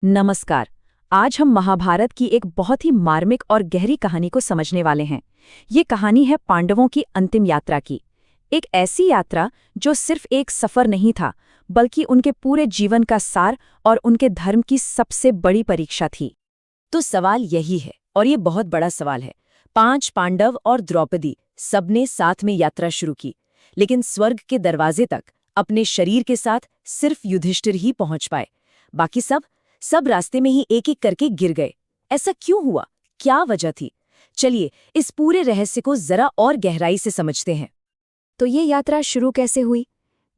नमस्कार। आज हम महाभारत की एक बहुत ही मार्मिक और गहरी कहानी को समझने वाले हैं। ये कहानी है पांडवों की अंतिम यात्रा की। एक ऐसी यात्रा जो सिर्फ एक सफर नहीं था, बल्कि उनके पूरे जीवन का सार और उनके धर्म की सबसे बड़ी परीक्षा थी। तो सवाल यही है, और ये बहुत बड़ा सवाल है। 5 पांडव और द्रौपदी सबने साथ में यात्रा शुरू की, लेकिन स्वर्ग के दरवाजे तक अपने शरीर के साथ सिर्फ युधिष्ठिर ही पहुंच पाए। बाकी सब रास्ते में ही एक-एक करके गिर गए। ऐसा क्यों हुआ? क्या वजह थी? चलिए इस पूरे रहस्य को जरा और गहराई से समझते हैं। तो ये यात्रा शुरू कैसे हुई?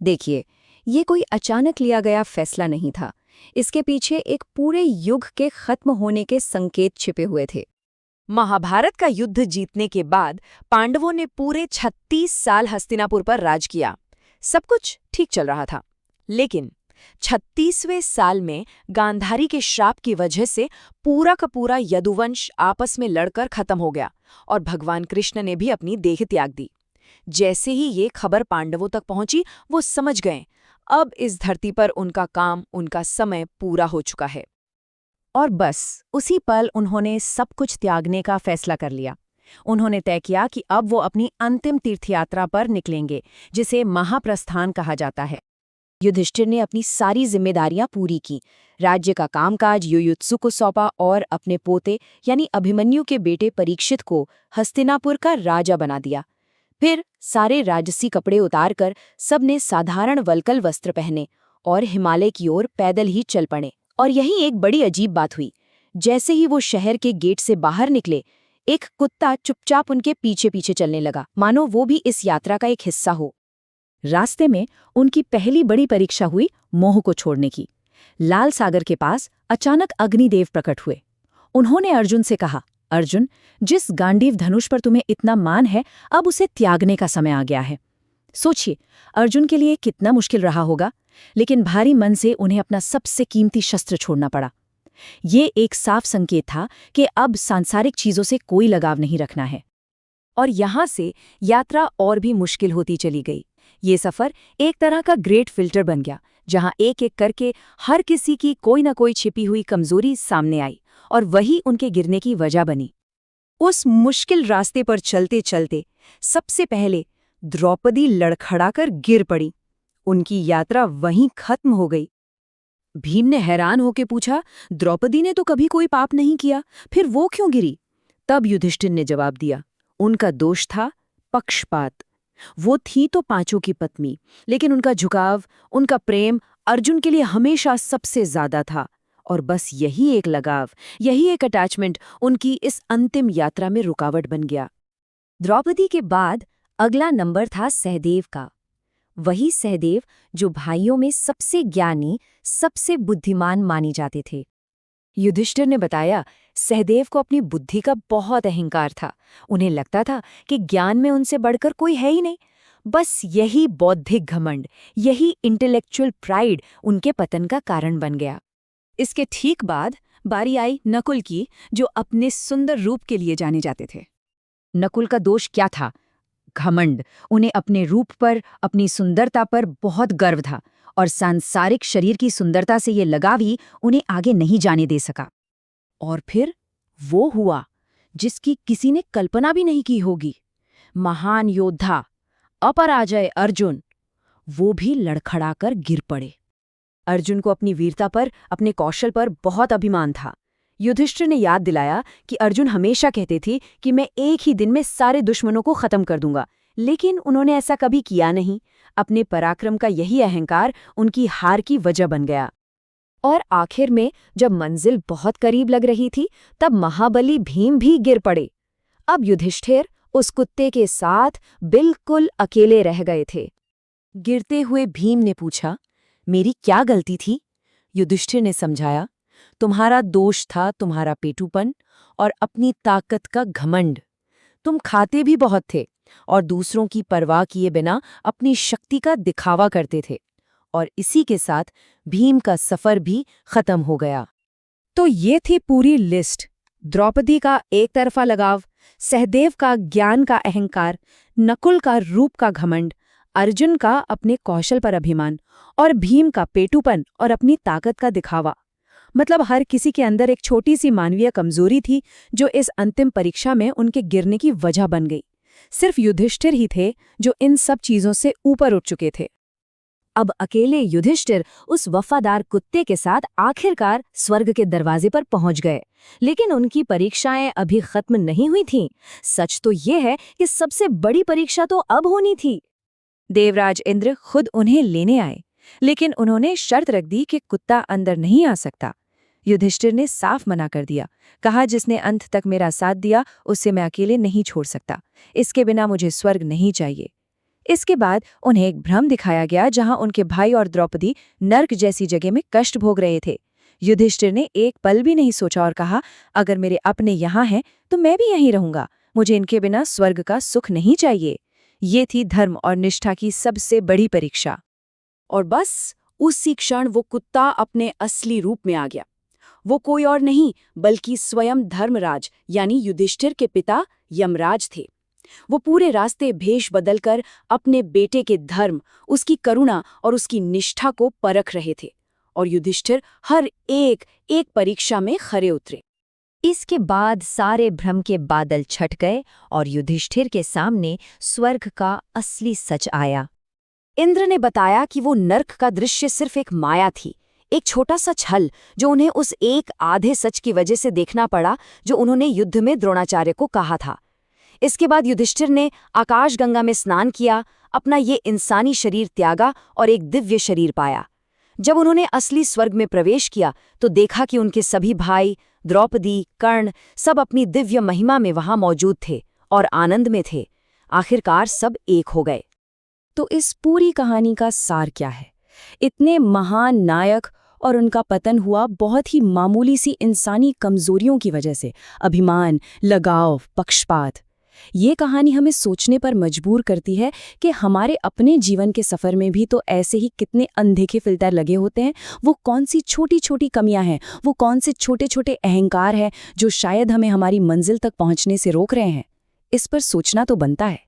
देखिए, ये कोई अचानक लिया गया फैसला नहीं था। इसके पीछे एक पूरे युग के खत्म होने के संकेत छिपे हुए थे। महाभारत का युद्ध जीतने के बाद पांडवों ने पूरे 36 साल हस्तिनापुर पर राज किया। सब कुछ ठीक चल रहा था, लेकिन 36वें साल में गांधारी के श्राप की वजह से पूरा का पूरा यदुवंश आपस में लड़कर खत्म हो गया और भगवान कृष्ण ने भी अपनी देह त्याग दी। जैसे ही ये खबर पांडवों तक पहुंची, वो समझ गए अब इस धरती पर उनका काम, उनका समय पूरा हो चुका है। और बस उसी पल उन्होंने सब कुछ त्यागने का फैसला कर लिया। उन्होंने तय किया कि अब वो अपनी अंतिम तीर्थयात्रा पर निकलेंगे, जिसे महाप्रस्थान कहा जाता है। युधिष्ठिर ने अपनी सारी जिम्मेदारियां पूरी की। राज्य का कामकाज युयुत्सु को सौंपा और अपने पोते यानी अभिमन्यु के बेटे परीक्षित को हस्तिनापुर का राजा बना दिया। फिर सारे राजसी कपड़े उतारकर सबने साधारण वल्कल वस्त्र पहने और हिमालय की ओर पैदल ही चल पड़े। और यही एक बड़ी अजीब बात हुई। जैसे ही वो शहर के गेट से बाहर निकले, एक कुत्ता चुपचाप उनके पीछे पीछे चलने लगा, मानो वो भी इस यात्रा का एक हिस्सा हो। रास्ते में उनकी पहली बड़ी परीक्षा हुई मोह को छोड़ने की। लाल सागर के पास अचानक अग्निदेव प्रकट हुए। उन्होंने अर्जुन से कहा, अर्जुन, जिस गांडीव धनुष पर तुम्हें इतना मान है, अब उसे त्यागने का समय आ गया है। सोचिए, अर्जुन के लिए कितना मुश्किल रहा होगा, लेकिन भारी मन से उन्हें अपना सबसे कीमती शस्त्र छोड़ना पड़ा। ये एक साफ संकेत था कि अब सांसारिक चीजों से कोई लगाव नहीं रखना है। और यहां से यात्रा और भी मुश्किल होती चली गई। ये सफर एक तरह का ग्रेट फिल्टर बन गया, जहां एक-एक करके हर किसी की कोई न कोई छिपी हुई कमजोरी सामने आई, और वही उनके गिरने की वजह बनी। उस मुश्किल रास्ते पर चलते चलते सबसे पहले द्रौपदी लड़खड़ाकर गिर पड़ी। उनकी यात्रा वहीं खत्म हो गई। भीम ने हैरान होकर पूछा, द्रौपदी ने तो कभी कोई पाप नहीं किया, फिर वो क्यों गिरी? तब युधिष्ठिर ने जवाब दिया, उनका दोष था पक्षपात। वो थी तो पांचों की पत्नी, लेकिन उनका झुकाव, उनका प्रेम अर्जुन के लिए हमेशा सबसे ज्यादा था। और बस यही एक लगाव, यही एक अटैचमेंट उनकी इस अंतिम यात्रा में रुकावट बन गया। द्रौपदी के बाद अगला नंबर था सहदेव का। वही सहदेव जो भाइयों में सबसे ज्ञानी, सबसे बुद्धिमान माने जाते थे। युधिष्ठिर ने बताया, सहदेव को अपनी बुद्धि का बहुत अहंकार था। उन्हें लगता था कि ज्ञान में उनसे बढ़कर कोई है ही नहीं। बस यही बौद्धिक घमंड, यही इंटेलेक्चुअल प्राइड उनके पतन का कारण बन गया। इसके ठीक बाद बारी आई नकुल की, जो अपने सुंदर रूप के लिए जाने जाते थे। नकुल का दोष क्या था? घमंड। उन्हें अपने रूप पर, अपनी सुंदरता पर बहुत गर्व था, और सांसारिक शरीर की सुंदरता से ये लगाव ही उन्हें आगे नहीं जाने दे सका। और फिर वो हुआ जिसकी किसी ने कल्पना भी नहीं की होगी। महान योद्धा, अपराजय अर्जुन, वो भी लड़खड़ाकर गिर पड़े। अर्जुन को अपनी वीरता पर, अपने कौशल पर बहुत अभिमान था। युधिष्ठिर ने याद दिलाया कि अर्जुन हमेशा कहते थे कि मैं एक ही दिन में सारे दुश्मनों को खत्म कर दूंगा, लेकिन उन्होंने ऐसा कभी किया नहीं। अपने पराक्रम का यही अहंकार उनकी हार की वजह बन गया। और आखिर में जब मंजिल बहुत करीब लग रही थी, तब महाबली भीम भी गिर पड़े। अब युधिष्ठिर उस कुत्ते के साथ बिल्कुल अकेले रह गए थे। गिरते हुए भीम ने पूछा, मेरी क्या गलती थी? युधिष्ठिर ने समझाया, तुम्हारा दोष था तुम्हारा पेटूपन और अपनी ताकत का घमंड। तुम खाते भी बहुत थे और दूसरों की परवाह किए बिना अपनी शक्ति का दिखावा करते थे, और इसी के साथ भीम का सफर भी खत्म हो गया। तो ये थी पूरी लिस्ट। द्रौपदी का एक तरफा लगाव, सहदेव का ज्ञान का अहंकार, नकुल का रूप का घमंड, अर्जुन का अपने कौशल पर अभिमान, और भीम का पेटूपन और अपनी ताकत का दिखावा। मतलब हर किसी के अंदर एक छोटी सी मानवीय कमजोरी थी जो इस अंतिम परीक्षा में उनके गिरने की वजह बन गई। सिर्फ युधिष्ठिर ही थे जो इन सब चीजों से ऊपर उठ चुके थे। अब अकेले युधिष्ठिर उस वफादार कुत्ते के साथ आखिरकार स्वर्ग के दरवाजे पर पहुंच गए। लेकिन उनकी परीक्षाएं अभी खत्म नहीं हुई थीं। सच तो ये है कि सबसे बड़ी परीक्षा तो अब होनी थी। देवराज इंद्र खुद उन्हें लेने आए, लेकिन उन्होंने शर्त रख दी कि कुत्ता अंदर नहीं आ सकता। युधिष्ठिर ने साफ मना कर दिया, कहा जिसने अंत तक मेरा साथ दिया उसे मैं अकेले नहीं छोड़ सकता, इसके बिना मुझे स्वर्ग नहीं चाहिए। इसके बाद उन्हें एक भ्रम दिखाया गया जहां उनके भाई और द्रौपदी नर्क जैसी जगह में कष्ट भोग रहे थे। युधिष्ठिर ने एक पल भी नहीं सोचा और कहा, अगर मेरे अपने यहाँ हैं तो मैं भी यहीं रहूंगा, मुझे इनके बिना स्वर्ग का सुख नहीं चाहिए। ये थी धर्म और निष्ठा की सबसे बड़ी परीक्षा। और बस उसी क्षण वो कुत्ता अपने असली रूप में आ गया। वो कोई और नहीं बल्कि स्वयं धर्मराज यानी युधिष्ठिर के पिता यमराज थे। वो पूरे रास्ते भेष बदलकर अपने बेटे के धर्म, उसकी करुणा और उसकी निष्ठा को परख रहे थे, और युधिष्ठिर हर एक परीक्षा में खरे उतरे। इसके बाद सारे भ्रम के बादल छट गए और युधिष्ठिर के सामने स्वर्ग का असली सच आया। इंद्र ने बताया कि वो नर्क का दृश्य सिर्फ एक माया थी, एक छोटा सा छल जो उन्हें उस एक आधे सच की वजह से देखना पड़ा जो उन्होंने युद्ध में द्रोणाचार्य को कहा था। इसके बाद युधिष्ठिर ने आकाशगंगा में स्नान किया, अपना ये इंसानी शरीर त्यागा और एक दिव्य शरीर पाया। जब उन्होंने असली स्वर्ग में प्रवेश किया तो देखा कि उनके सभी भाई, द्रौपदी, कर्ण सब अपनी दिव्य महिमा में वहां मौजूद थे और आनंद में थे। आखिरकार सब एक हो गए। तो इस पूरी कहानी का सार क्या है? इतने महान नायक और उनका पतन हुआ बहुत ही मामूली सी इंसानी कमजोरियों की वजह से, अभिमान, लगाव, पक्षपात। ये कहानी हमें सोचने पर मजबूर करती है कि हमारे अपने जीवन के सफ़र में भी तो ऐसे ही कितने अनदेखे फिल्टर लगे होते हैं। वो कौन सी छोटी छोटी कमियां हैं, वो कौन से छोटे छोटे अहंकार हैं जो शायद हमें हमारी मंजिल तक पहुंचने से रोक रहे हैं। इस पर सोचना तो बनता है।